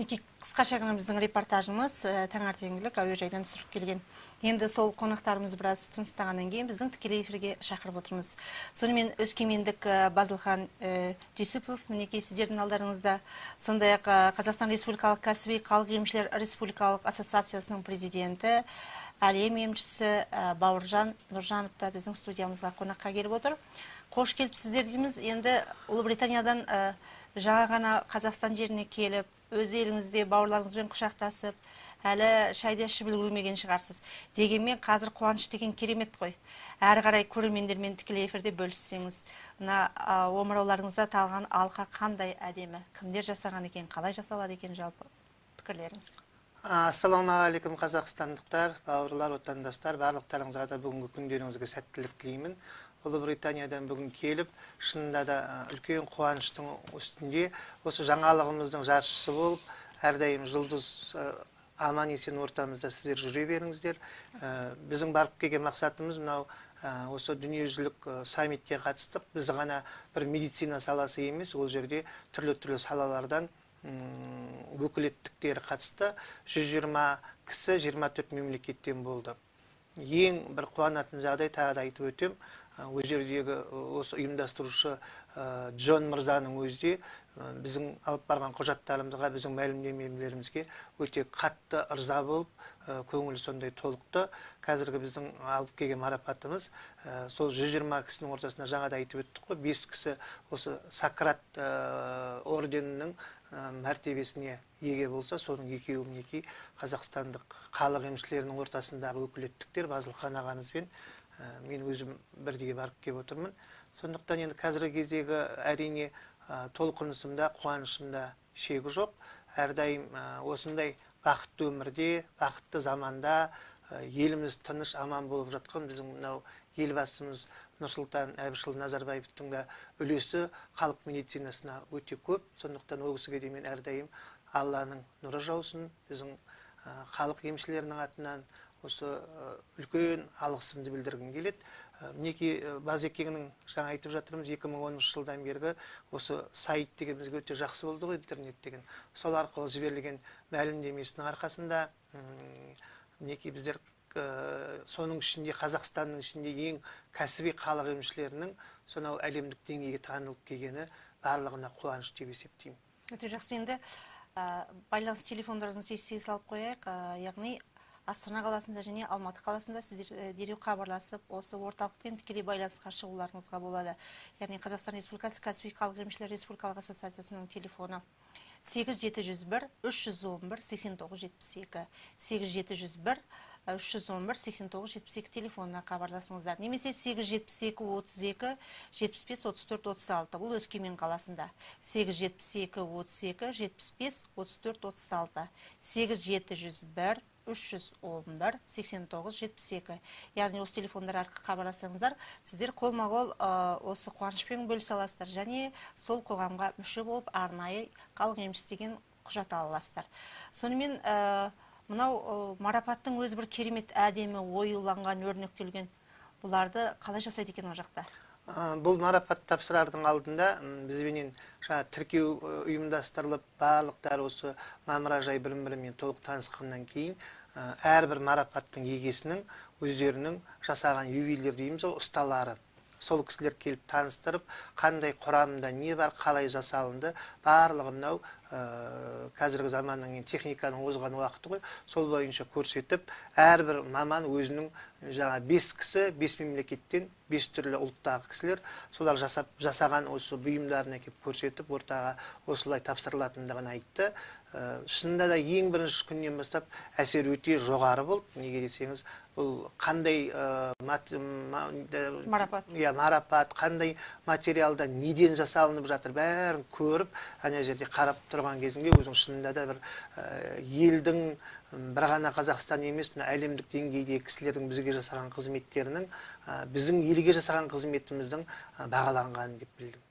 Мінекей қысқаша ғана біздің репортажымыз таңертеңгілік әуежайдан түсіріп келген. Енді сол қонақтарымыз біраз тыныстағаннан кейін біздің тікелей эфирге шақырып отырмыз. Сонымен өскемендік Базылхан Тюсіпов, мінекей сіздердің алдарыңызда, сондай-ақ Қазақстан Республикалық кәсіби халық емшілер Республикалық ассоциациясының президенті, әлем емшісі Бауыржан Нұржанов та біздің студиямызға қонаққа келіп отыр. Қош келіпсіздер дейміз. Енді Ұлыбританиядан жаңа ғана Қазақстан жеріне келіп, өз еліңізде бауырларыңызбен құшақтасып, әлі шайды ішіп үлгермеген шығарсыз. Дегенмен қазір қуаныш деген керемет қой. Әрі қарай көрермендермен тікелей эфирде бөліссеңіз, мына омырауларыңызда тағылған алқа қандай әдемі, кімдер жасаған екен, қалай жасалады екен, жалпы пікірлеріңіз? Ассалаумағалейкум қазақстандықтар, бауырлар, отандастар, барлықтарыңызға да бүгінгі күндеріңізге сәттілік тілеймін. Ұлыбританиядан бүгін келіп, шынында да үлкен қуаныштың үстінде осы жаңалығымыздың жаршысы болып, әрдайым жұлдыз аман есен ортамызда сіздер жүре беріңіздер. Біздің барып келген мақсатымыз мынау осы дүниежүзілік саммитке қатыстық. Біз ғана бір медицина саласы емес, ол жерде түрлі салалардан өкілеттіктері қатысты. 120 кісі 24 мемлекеттен болды. Ең бір қуанатын жағдай, тағы да айтып өтем, өз жердегі осы ұйымдастырушы Джон мырзаның өзде біздің алып барған құжаттарымызға, біздің мәлімдемелерімізге өте қатты ырза болып, көңілі сондай толықты. Қазіргі біздің алып келген марапатымыз сол 120 кісінің ортасында жаңада айтып өттік қой, 5 кісі осы Сократ орденінің мәртебесіне еге болса, соның екеуі мінекей қазақстандық халық емшілерінің ортасындағы өкілеттіктер. Базылхан ағамызбен мен өзім бірдей барып келіп отырмын. Сондықтан енді қазіргі кездегі әрине толқынысымда, қуанышымда шегі жоқ. Әрдайым осындай бақытты өмірде, бақытты заманда еліміз тыныш, аман болып жатқан біздің мынау елбасымыз Нұрсұлтан Әбішұлы Назарбаевтың да үлесі халық медицинасына өте көп. Сондықтан ол кісіге де мен әрдайым Алланың нұры жаусын. Біздің халық емшілерінің атынан осы үлкен алғысымды білдіргім келеді. Мінекей Базекеңнің жаңа айтып жатырмыз, 2010 жылдан бергі осы сайт деген бізге өте жақсы болды ғой, интернет деген. Сол арқылы жіберілген мәлімдемесінің арқасында мінекей біздер соның ішінде, Қазақстанның ішінде ең кәсіби халық емшілерінің сонау әлемдік деңгейге танылып келгені барлығына қуаныш деп есептеймін. Өте жақсы. Енді байланыс телефондарыңызды еске салып қояйық. Яғни Астана қаласында және Алматы қаласында сіздер дереу хабарласып, осы орталықпен тікелей байланысқа шығуларыңызға болады. Яғни Қазақстан Республикасы кәсіби халық емшілер Республикалық ассоциациясының телефоны 8701 311 8972 8701 311 8972 телефонына хабарласыңыздар. Немесе 872 32 75 34 36. Бұл Өскемен қаласында. 872 32 75 34 36. 8701 311 89 72. Яғни осы телефондар арқылы хабарласаңыздар, сіздер қолма-қол осы қуанышпен бөлісе аласыздар және сол қоғамға мүше болып арнайы халық емшісі деген құжат ала аласыздар. Сонымен мынау марапаттың өзі бір керемет әдемі оюланған, өрнектелген. Бұларды қалай жасайды екен ол жақта? Бұл марапат тапсырардың алдында бізбенен тіркеу ұйымдастырылып, барлықтар осы мамыражай бірін-бірімен толық танысқаннан кейін әрбір марапаттың егесінің өздерінің жасаған ювелир дейміз, ұсталары. Сол кісілер келіп таныстырып, қандай құрамында не бар, қалай жасалынды, барлығы мынау қазіргі заманның техниканың озған уақыты ғой, сол бойынша көрсетіп, әрбір маман өзінің 5 кісі, 5 мемлекеттен, 5 түрлі ұлттағы кісілер, солар жасаған осы бұйымдарын әкеп көрсетіп, ортаға осылай тапсырылатындығын айтты. Шынында да ең бірінші күннен бастап әсер өте жоғары болды. Неге десеңіз, бұл қандай марапат, қандай материалда неден жасалынып жатыр, бәрін көріп, ана жерде қарап тұрған кезінде өзің шынында да бір елдің бір ғана Қазақстан емес, әлемдік деңгейдегі кісілердің бізге жасаған қызметтерінің, біздің елге жасаған қызметіміздің бағаланғанын деп білдім.